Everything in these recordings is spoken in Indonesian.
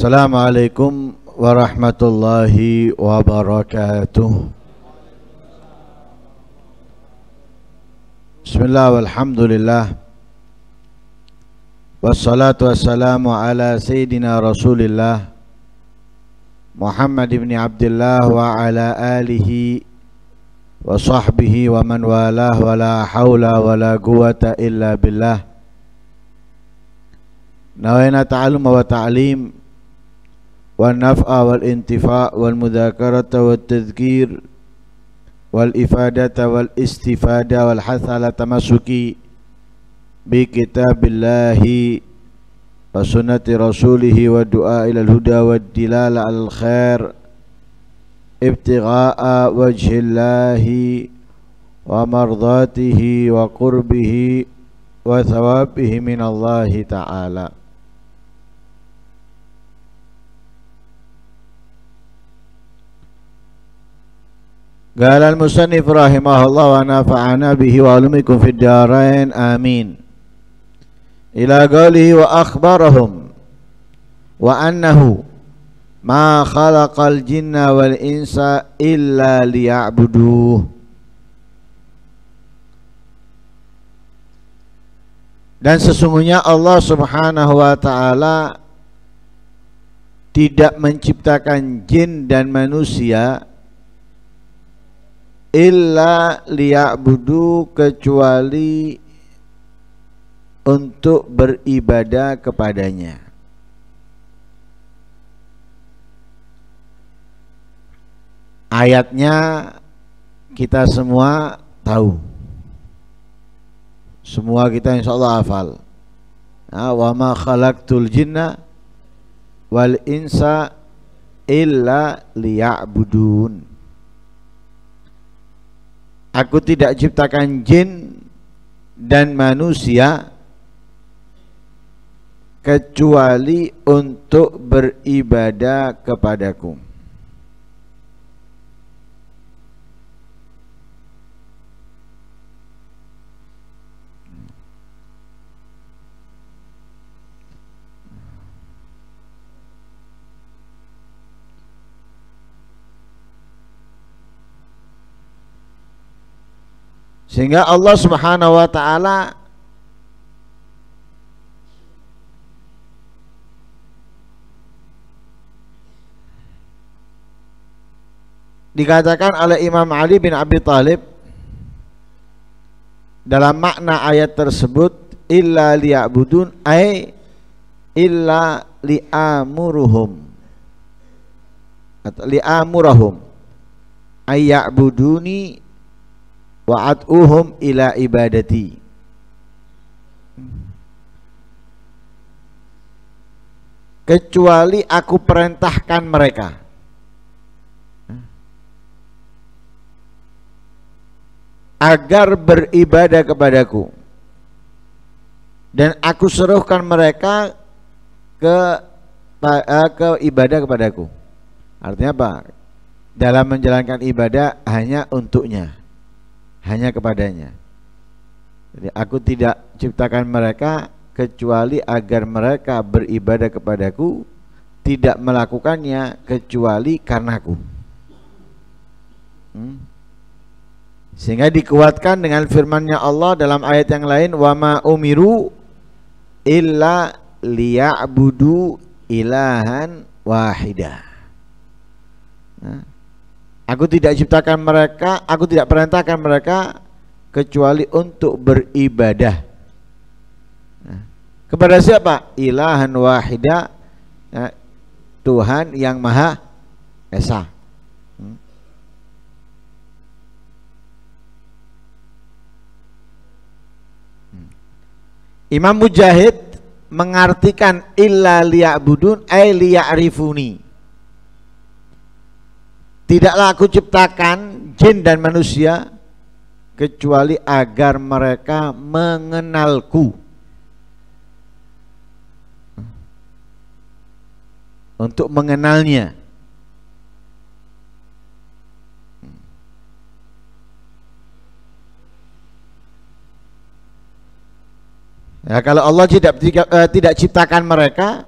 Assalamualaikum warahmatullahi wabarakatuh. Bismillah walhamdulillah. Wassalatu wassalamu ala sayyidina Rasulillah Muhammad ibn Abdullah wa ala alihi wa sahbihi wa man walah wa la hawla wa la quwata illa billah. Nawaina ta'allum wa ta'lim wal naf'a wal intifa' wal mudzakarata wat tadhkir wal ifadata wal istifada wal hatha ala tamassuki bi kitabillahi wa sunnati rasulihi wa du'a ila al-huda wa dilala al-khair ibtigha'a wajhillahi wa mardatihi wa qurbihi wa thawabihi minallahi ta'ala. Qala al-musannif rahimahullah wa nafa'ana bihi wa ulumikum fid darain amin. Ila qawlihi wa akhbarahum wa annahu ma khalaqal jinna wal insa illa liya'buduh. Dan sesungguhnya Allah Subhanahu wa ta'ala tidak menciptakan jin dan manusia illa liya'budu, kecuali untuk beribadah kepadanya. Ayatnya kita semua tahu, semua kita insyaallah hafal. Wa ma khalaqtul jinna wal insa illa liya'budun. Aku tidak ciptakan jin dan manusia kecuali untuk beribadah kepadaku. Sehingga Allah Subhanahu wa ta'ala dikatakan oleh Imam Ali bin Abi Thalib dalam makna ayat tersebut, illa liya'budun ay illa li'amuruhum atau li'amurahum ay ya'buduni wa'ad'uhum ila ibadati. Kecuali aku perintahkan mereka agar beribadah kepadaku, dan aku serukan mereka ke ibadah kepadaku. Artinya apa? Dalam menjalankan ibadah hanya untuknya, hanya kepadanya. Jadi aku tidak ciptakan mereka kecuali agar mereka beribadah kepadaku, tidak melakukannya kecuali karenaku. Sehingga dikuatkan dengan firman-Nya Allah dalam ayat yang lain, wa ma umiru illa liya'budu ilahan wahidah. Aku tidak ciptakan mereka, aku tidak perintahkan mereka kecuali untuk beribadah. Kepada siapa? Ilahan wahidah, Tuhan yang Maha Esa. Imam Mujahid mengartikan illa liya'budun ay liya'rifuni. Tidaklah aku ciptakan jin dan manusia kecuali agar mereka mengenalku, untuk mengenalnya. Ya, kalau Allah tidak ciptakan mereka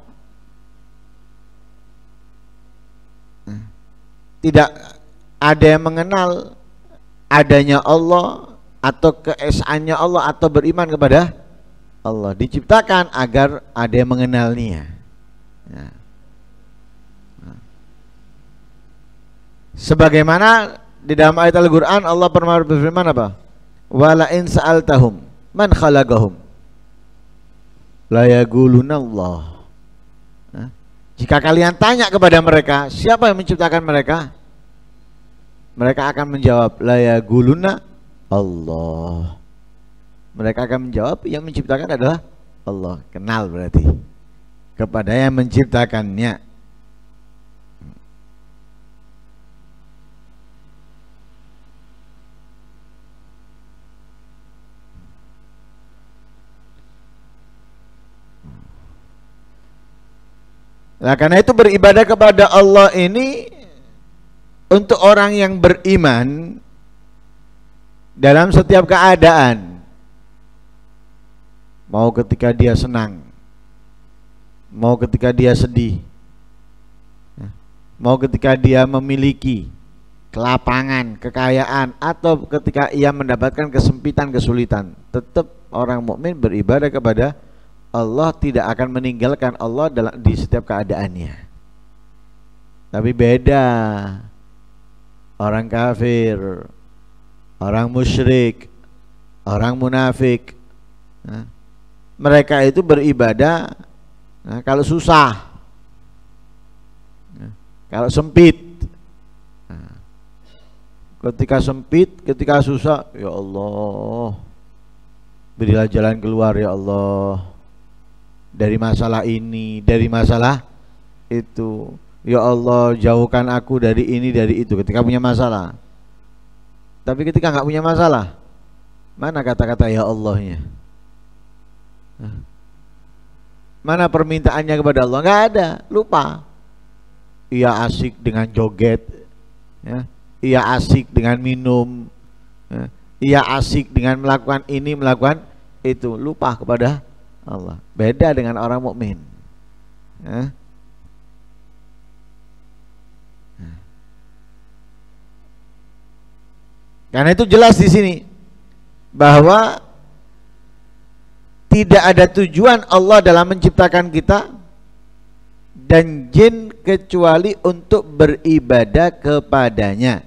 tidak ada yang mengenal adanya Allah atau keesaannya Allah atau beriman kepada Allah. Diciptakan agar ada yang mengenalnya. Ya. Sebagaimana di dalam ayat Al-Quran Allah pernah berfirman apa? Wala in sa'altahum man khalaqahum la yaquluna Allah. Jika kalian tanya kepada mereka, siapa yang menciptakan mereka? Mereka akan menjawab la yaquluna Allah. Mereka akan menjawab yang menciptakan adalah Allah. Kenal berarti kepada yang menciptakannya. Nah, karena itu beribadah kepada Allah ini untuk orang yang beriman dalam setiap keadaan. Mau ketika dia senang, mau ketika dia sedih, mau ketika dia memiliki kelapangan, kekayaan, atau ketika ia mendapatkan kesempitan, kesulitan, tetap orang mukmin beribadah kepada Allah, tidak akan meninggalkan Allah di setiap keadaannya. Tapi beda orang kafir, orang musyrik, orang munafik. Mereka itu beribadah kalau susah, kalau sempit. Ketika sempit, ketika susah, ya Allah, berilah jalan keluar ya Allah, dari masalah ini, dari masalah itu. Ya Allah, jauhkan aku dari ini, dari itu, ketika punya masalah. Tapi ketika nggak punya masalah, mana kata-kata ya Allahnya? Mana permintaannya kepada Allah? Nggak ada, lupa. Ia asik dengan joget, ya. Ia asik dengan minum, ya. Ia asik dengan melakukan ini, melakukan itu, lupa kepada Allah. Beda dengan orang mukmin. Karena itu jelas di sini bahwa tidak ada tujuan Allah dalam menciptakan kita dan jin kecuali untuk beribadah kepadanya.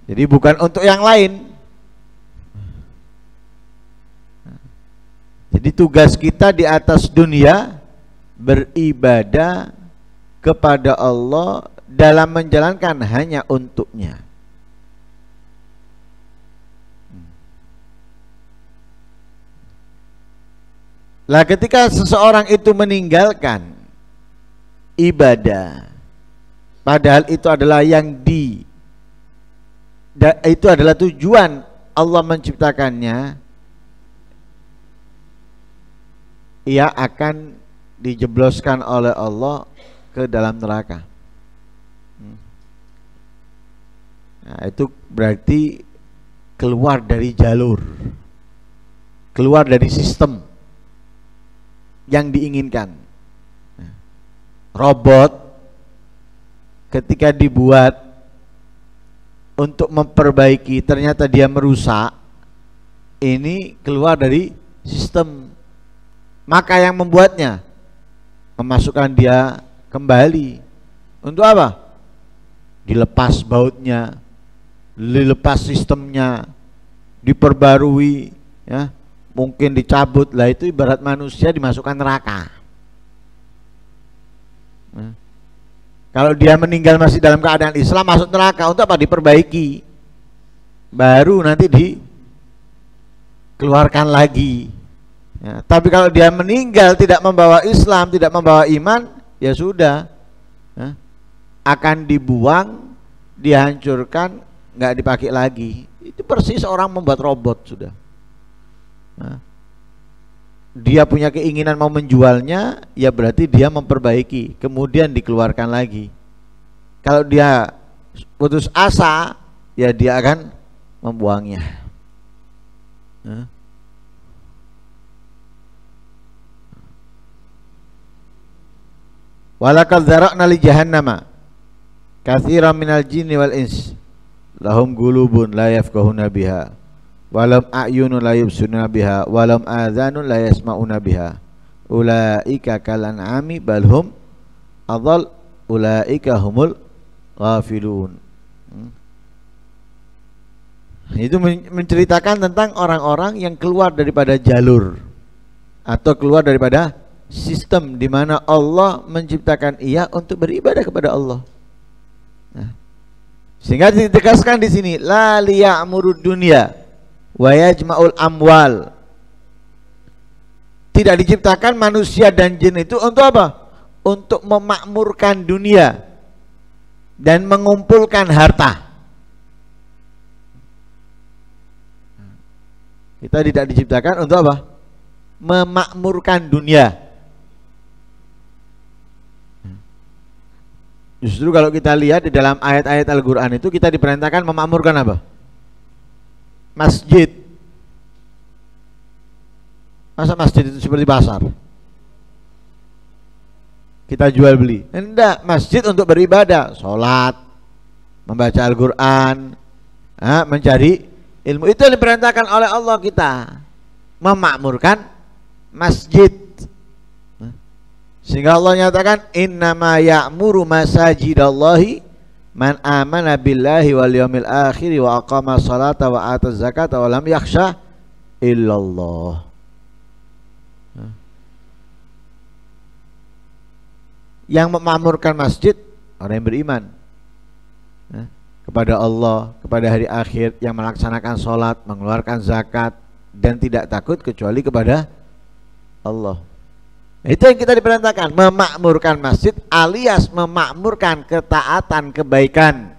Jadi bukan untuk yang lain. Jadi tugas kita di atas dunia beribadah kepada Allah dalam menjalankan hanya untuknya. Lah ketika seseorang itu meninggalkan ibadah, padahal itu adalah itu adalah tujuan Allah menciptakannya, ia akan dijebloskan oleh Allah ke dalam neraka. Nah, itu berarti keluar dari jalur, keluar dari sistem yang diinginkan. Robot ketika dibuat untuk memperbaiki, ternyata dia merusak, ini keluar dari sistem. Maka yang membuatnya memasukkan dia kembali. Untuk apa? Dilepas bautnya, dilepas sistemnya, diperbarui, ya, mungkin dicabut. Lah itu ibarat manusia dimasukkan neraka. Kalau dia meninggal masih dalam keadaan Islam, masuk neraka. Untuk apa? Diperbaiki, baru nanti dikeluarkan lagi, ya. Tapi kalau dia meninggal tidak membawa Islam, tidak membawa iman, ya sudah, ya, akan dibuang, dihancurkan, nggak dipakai lagi. Itu persis orang membuat robot sudah, ya. Dia punya keinginan mau menjualnya, ya berarti dia memperbaiki, kemudian dikeluarkan lagi. Kalau dia putus asa, ya dia akan membuangnya. Walaqad dzara'na li jahannama katsiran minal jinni wal ins lahum qulubun la yafqahuna biha walam a'yunun la yubsiruna biha walam adhanun la yasma'una biha ulaika kal an'ami bal hum adall ulaika humul ghafilun. Itu menceritakan tentang orang-orang yang keluar daripada jalur atau keluar daripada sistem di mana Allah menciptakan ia untuk beribadah kepada Allah. Nah, sehingga ditegaskan di sini la liya'murud dunya wa yajma'ul amwal. Tidak diciptakan manusia dan jin itu untuk apa? Untuk memakmurkan dunia dan mengumpulkan harta. Kita tidak diciptakan untuk apa? Memakmurkan dunia. Justru kalau kita lihat di dalam ayat-ayat Al-Quran itu kita diperintahkan memakmurkan apa? Masjid. Masa masjid itu seperti pasar? Kita jual beli? Enggak, masjid untuk beribadah, sholat, membaca Al-Quran, mencari ilmu. Itu yang diperintahkan oleh Allah kita, memakmurkan masjid. Sehingga Allah nyatakan innama ya'muru masajidallahi man amana billahi wal yawmil akhir wa aqama salata wa ata zakata wa lam yakhsha illallah. Yang memakmurkan masjid orang yang beriman kepada Allah, kepada hari akhir, yang melaksanakan sholat, mengeluarkan zakat dan tidak takut kecuali kepada Allah. Itu yang kita diperintahkan, memakmurkan masjid alias memakmurkan ketaatan kebaikan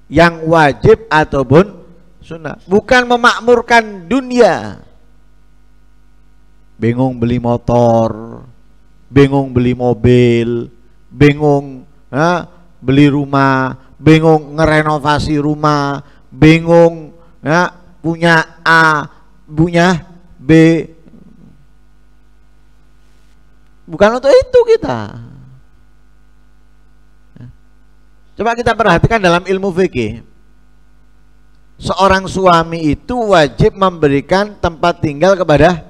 yang wajib ataupun sunnah, bukan memakmurkan dunia. Bingung beli motor, bingung beli mobil, bingung beli rumah, bingung ngerenovasi rumah, bingung punya A, punya B. Bukan untuk itu kita. Coba kita perhatikan dalam ilmu fikih. Seorang suami itu wajib memberikan tempat tinggal kepada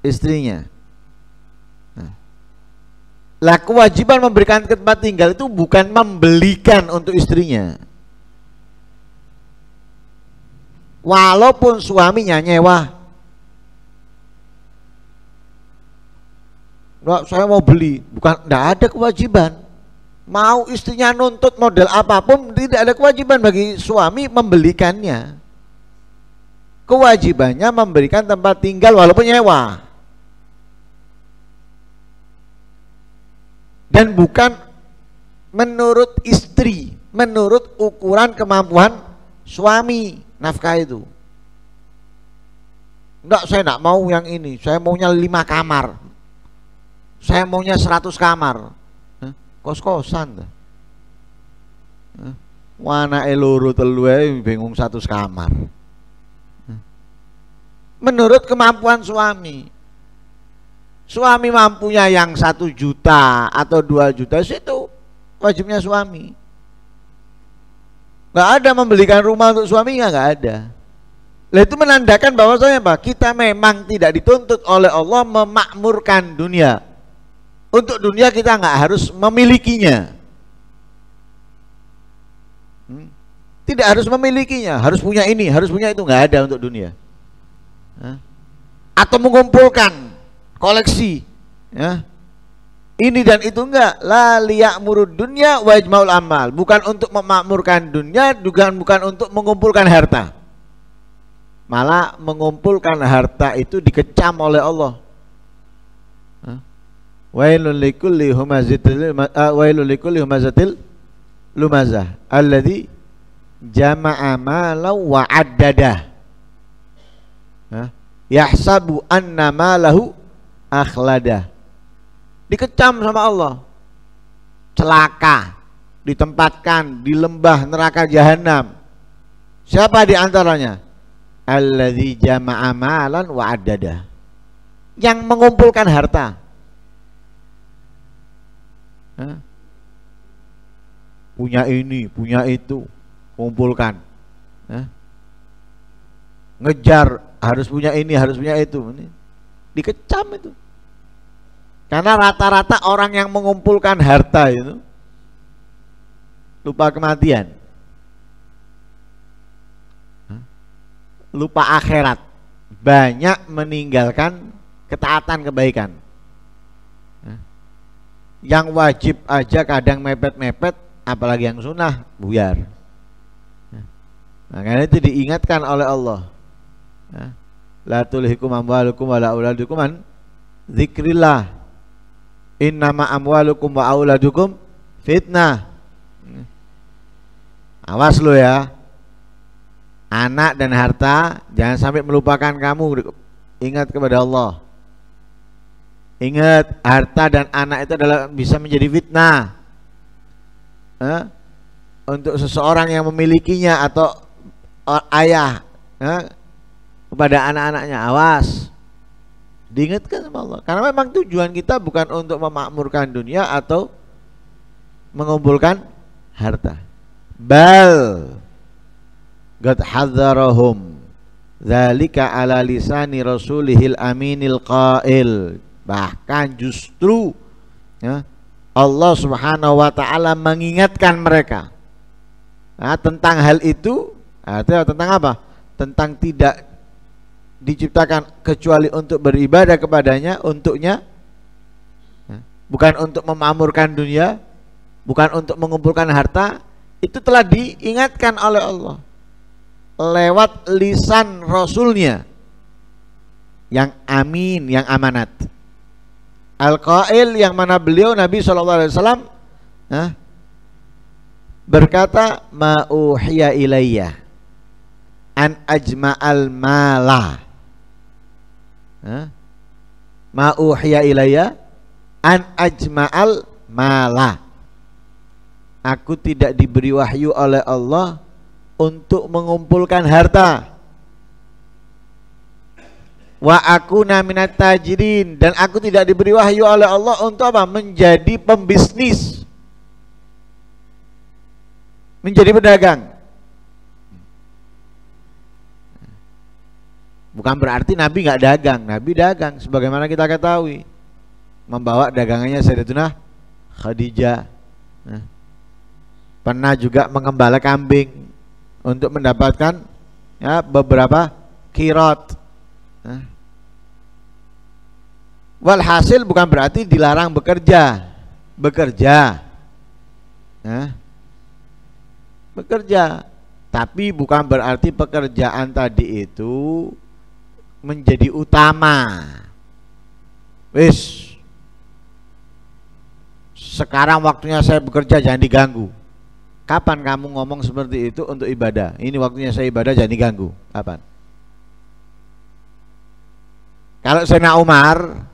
istrinya. Lah, kewajiban memberikan tempat tinggal itu bukan membelikan untuk istrinya. Walaupun suaminya nyewa. Nggak, saya mau beli, bukan, tidak ada kewajiban. Mau istrinya nuntut model apapun, tidak ada kewajiban bagi suami membelikannya. Kewajibannya memberikan tempat tinggal walaupun nyewa. Dan bukan menurut istri, menurut ukuran kemampuan suami nafkah itu. Enggak, saya enggak mau yang ini, saya maunya 5 kamar. Saya maunya 100 kamar. Kos-kosan. Wana eluru telu bingung 100 kamar. Menurut kemampuan suami. Suami mampunya yang 1 juta atau 2 juta, itu wajibnya suami. Nggak ada membelikan rumah untuk suaminya, nggak ada. Nah, itu menandakan bahwasanya kita memang tidak dituntut oleh Allah memakmurkan dunia. Untuk dunia kita nggak harus memilikinya. Tidak harus memilikinya, harus punya ini, harus punya itu, nggak ada untuk dunia. Atau mengumpulkan koleksi, ini dan itu, enggak. La liya'murud dunya wa yajma'ul amal. Bukan untuk memakmurkan dunia, bukan untuk mengumpulkan harta. Malah mengumpulkan harta itu dikecam oleh Allah. Wailul likulli humazatil lumazah alladzi jama'a malan wa 'addadah. Yahsabu anna malahu akhladah. Dikecam sama Allah. Celaka, ditempatkan di lembah neraka jahanam. Siapa di antaranya? Alladzi jama'a malan wa 'addadah. Yang mengumpulkan harta. Punya ini, punya itu, kumpulkan. Ngejar, harus punya ini, harus punya itu. Ini dikecam itu. Karena rata-rata orang yang mengumpulkan harta itu lupa kematian, lupa akhirat, banyak meninggalkan ketaatan kebaikan. Yang wajib aja kadang mepet-mepet, apalagi yang sunnah buyar. Makanya itu diingatkan oleh Allah. La tulhikum amwalukum wala auladukum an dzikrillah. Innama amwalukum wa auladukum fitnah. Awas lo ya. Anak dan harta jangan sampai melupakan kamu. Ingat kepada Allah. Ingat, harta dan anak itu adalah bisa menjadi fitnah untuk seseorang yang memilikinya atau ayah kepada anak-anaknya. Awas, diingatkan sama Allah. Karena memang tujuan kita bukan untuk memakmurkan dunia atau mengumpulkan harta. Bal qad hadzarahum dzalika ala lisani rasulihil aminil qail. Bahkan justru Allah Subhanahu wa taala mengingatkan mereka tentang hal itu. Artinya tentang apa? Tentang tidak diciptakan kecuali untuk beribadah kepadanya, untuknya, bukan untuk memakmurkan dunia, bukan untuk mengumpulkan harta. Itu telah diingatkan oleh Allah lewat lisan Rasulnya yang amin, yang amanat, Al-Qail, yang mana beliau Nabi SAW berkata, ma uhiya ilayya an ajma'al mala, ma uhiya ilayya an ajma'al mala. Aku tidak diberi wahyu oleh Allah untuk mengumpulkan harta. Wa aku minat tajirin, dan aku tidak diberi wahyu oleh Allah untuk apa? Menjadi pembisnis, menjadi pedagang. Bukan berarti Nabi nggak dagang. Nabi dagang, sebagaimana kita ketahui, membawa dagangannya Sayyidatuna Khadijah. Pernah juga mengembala kambing untuk mendapatkan beberapa kirot. Walhasil bukan berarti dilarang bekerja. Bekerja, tapi bukan berarti pekerjaan tadi itu menjadi utama. Wis, sekarang waktunya saya bekerja, jangan diganggu. Kapan kamu ngomong seperti itu untuk ibadah? Ini waktunya saya ibadah, jangan diganggu. Kapan? Kalau Sayyidina Umar,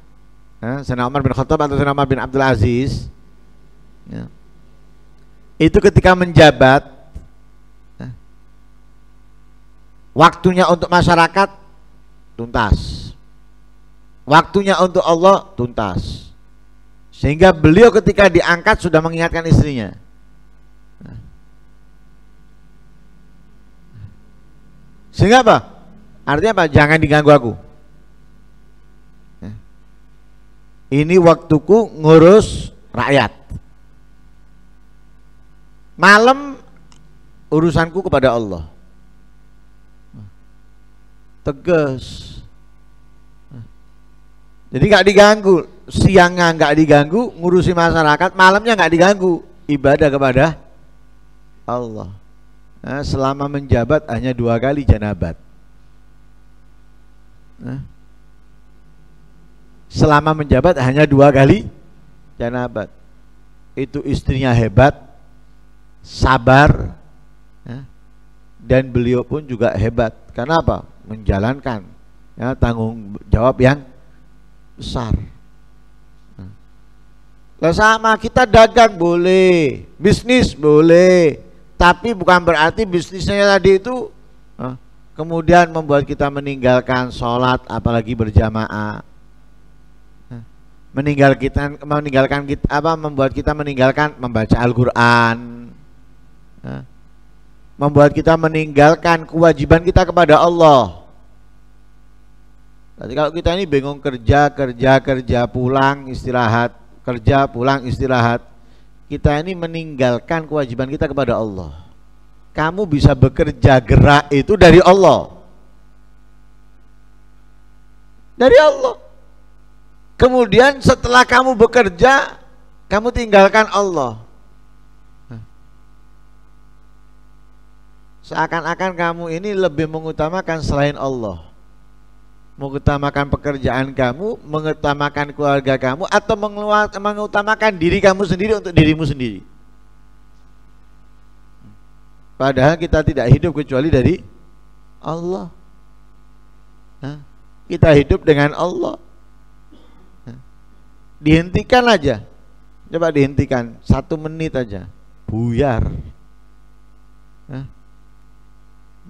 Sayyidina Umar bin Khattab atau Sayyidina Umar bin Abdul Aziz, itu ketika menjabat, waktunya untuk masyarakat tuntas, waktunya untuk Allah tuntas. Sehingga beliau ketika diangkat sudah mengingatkan istrinya. Sehingga apa? Artinya apa? Jangan diganggu aku. Ini waktuku ngurus rakyat. Malam urusanku kepada Allah. Tegas. Jadi nggak diganggu. Siangnya nggak diganggu, ngurusi masyarakat. Malamnya nggak diganggu, ibadah kepada Allah. Selama menjabat hanya 2 kali janabat. Selama menjabat hanya 2 kali janabat. Itu istrinya hebat, sabar, dan beliau pun juga hebat. Karena apa? Menjalankan tanggung jawab yang besar. Lah sama kita dagang boleh, bisnis boleh, tapi bukan berarti bisnisnya tadi itu kemudian membuat kita meninggalkan sholat, apalagi berjamaah. meninggalkan kita membuat kita meninggalkan membaca Al-Qur'an. Membuat kita meninggalkan kewajiban kita kepada Allah. Jadi kalau kita ini bingung kerja pulang istirahat, kerja pulang istirahat, kita ini meninggalkan kewajiban kita kepada Allah. Kamu bisa bekerja gerak itu dari Allah. Dari Allah. Kemudian setelah kamu bekerja, kamu tinggalkan Allah. Seakan-akan kamu ini lebih mengutamakan selain Allah, mengutamakan pekerjaan kamu, mengutamakan keluarga kamu, atau mengutamakan diri kamu sendiri untuk dirimu sendiri. Padahal kita tidak hidup kecuali dari Allah. Kita hidup dengan Allah. Dihentikan aja, coba dihentikan 1 menit aja, buyar.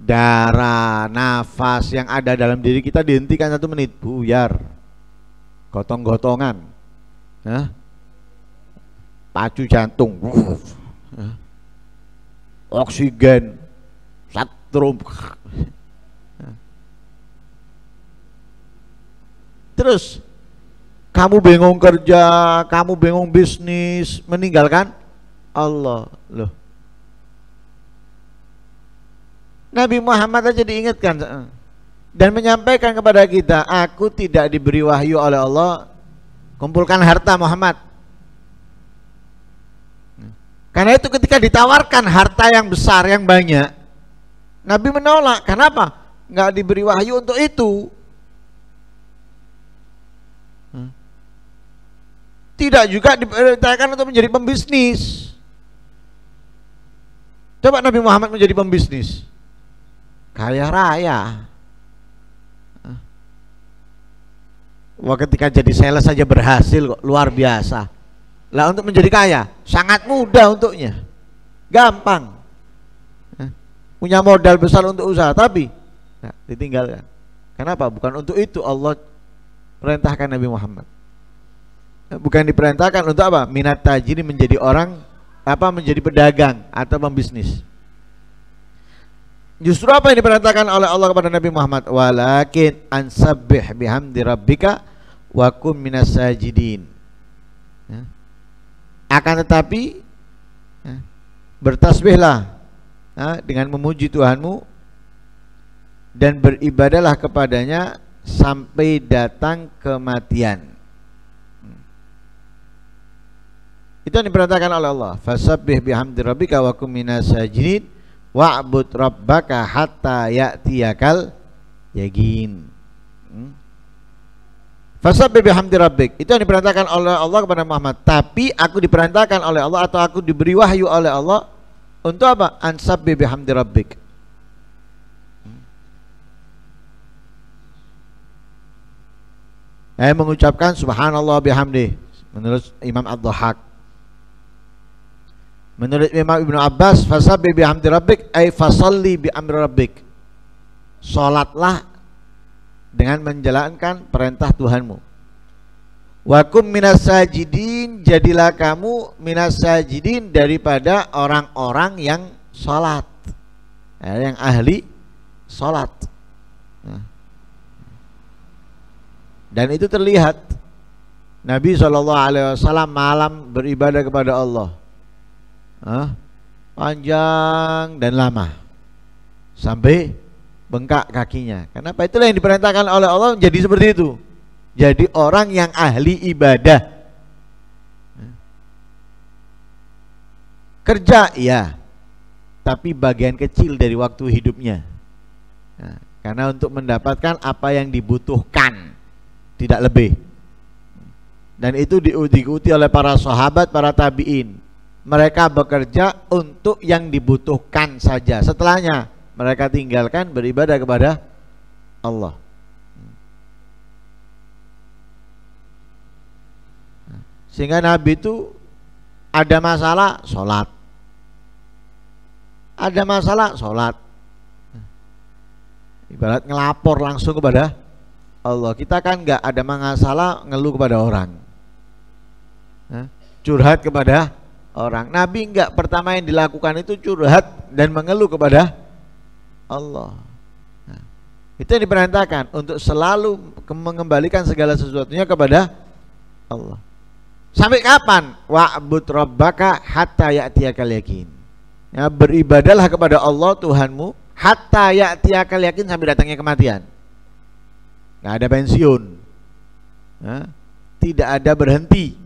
Darah, nafas yang ada dalam diri kita dihentikan 1 menit, buyar. Gotong-gotongan, pacu jantung, oksigen, setrum. Terus kamu bingung kerja, kamu bingung bisnis, meninggalkan Allah. Loh, Nabi Muhammad aja diingatkan dan menyampaikan kepada kita, aku tidak diberi wahyu oleh Allah kumpulkan harta Muhammad. Karena itu ketika ditawarkan harta yang besar, yang banyak, Nabi menolak. Kenapa? Nggak diberi wahyu untuk itu. Tidak juga diperintahkan untuk menjadi pembisnis. Coba Nabi Muhammad menjadi pembisnis, kaya raya. Wah, ketika jadi sales saja berhasil kok, luar biasa. Lah untuk menjadi kaya sangat mudah untuknya, gampang. Punya modal besar untuk usaha, tapi ditinggalkan. Kenapa? Bukan untuk itu Allah perintahkan Nabi Muhammad. Bukan diperintahkan untuk apa? Minat tajiri, menjadi orang menjadi pedagang atau pembisnis. Justru apa yang diperintahkan oleh Allah kepada Nabi Muhammad? Walakin ansabbih bihamdi rabbika wa kum minas sajidin. Akan tetapi bertasbihlah dengan memuji Tuhanmu dan beribadahlah kepadanya sampai datang kematian. Itu yang diperintahkan oleh Allah. Fasabbih bihamdi rabbika wa kum minas sajidin wa'bud rabbaka hatta ya'tiyakal yaqin. Fasabbih bihamdi rabbik, itu yang diperintahkan oleh Allah kepada Muhammad. Tapi aku diperintahkan oleh Allah atau aku diberi wahyu oleh Allah untuk apa? Ansabbih bihamdi rabbik. Mengucapkan subhanallah bihamdi menurut Imam Ad-Dhahhak. Menurut Imam Ibnu Abbas, fasabbih bihamdi rabbik ay fasalli bi amri rabbik. Salatlah dengan menjalankan perintah Tuhanmu. Wa kum minas sajidin, jadilah kamu minas sajidin daripada orang-orang yang salat. Yang ahli salat. Dan itu terlihat Nabi SAW malam beribadah kepada Allah. Panjang dan lama sampai bengkak kakinya. Kenapa? Itulah yang diperintahkan oleh Allah menjadi seperti itu. Jadi orang yang ahli ibadah. Kerja iya, tapi bagian kecil dari waktu hidupnya. Karena untuk mendapatkan apa yang dibutuhkan, tidak lebih. Dan itu diikuti oleh para sahabat, para tabi'in. Mereka bekerja untuk yang dibutuhkan saja. Setelahnya mereka tinggalkan beribadah kepada Allah. Sehingga Nabi itu ada masalah, sholat. Ada masalah, sholat. Ibarat ngelapor langsung kepada Allah. Kita kan nggak ada masalah ngeluh kepada orang. curhat kepada orang. Nabi enggak, pertama yang dilakukan itu curhat dan mengeluh kepada Allah. Itu yang diperintahkan untuk selalu mengembalikan segala sesuatunya kepada Allah. Sampai kapan? Wa'bud rabbaka hatta ya'tiyakal yakin. Ya, beribadahlah kepada Allah Tuhanmu hatta ya'tiyakal yakin, sampai datangnya kematian. Nggak ada pensiun, ya, tidak ada berhenti,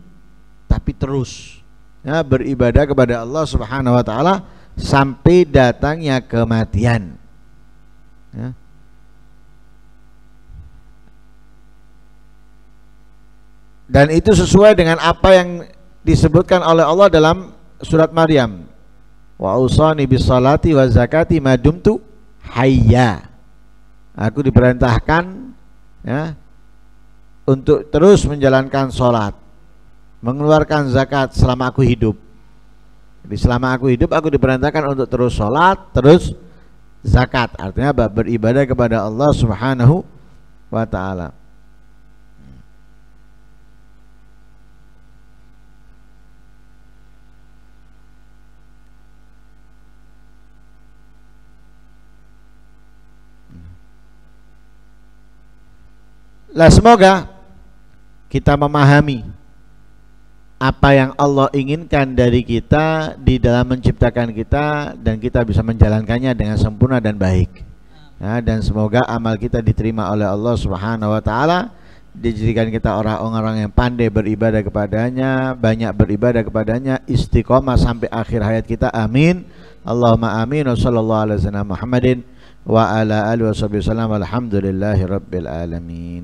tapi terus, ya, beribadah kepada Allah Subhanahu Wa Taala sampai datangnya kematian. Ya. Dan itu sesuai dengan apa yang disebutkan oleh Allah dalam surat Maryam. Wa usani bis salati wa zakati ma dumtu hayya. Aku diperintahkan, ya, untuk terus menjalankan sholat, mengeluarkan zakat selama aku hidup. Jadi selama aku hidup aku diperintahkan untuk terus sholat, terus zakat. Artinya beribadah kepada Allah Subhanahu Wa Taala. Lah, semoga kita memahami apa yang Allah inginkan dari kita di dalam menciptakan kita, dan kita bisa menjalankannya dengan sempurna dan baik. Ya, dan semoga amal kita diterima oleh Allah Subhanahu Wa Taala, dijadikan kita orang-orang yang pandai beribadah kepadanya, banyak beribadah kepadanya, istiqomah sampai akhir hayat kita. Amin. Allahumma amin. Wassallallahu ala sayyidina Muhammadin wa ala alihi wasallam. Alhamdulillahi rabbil alamin.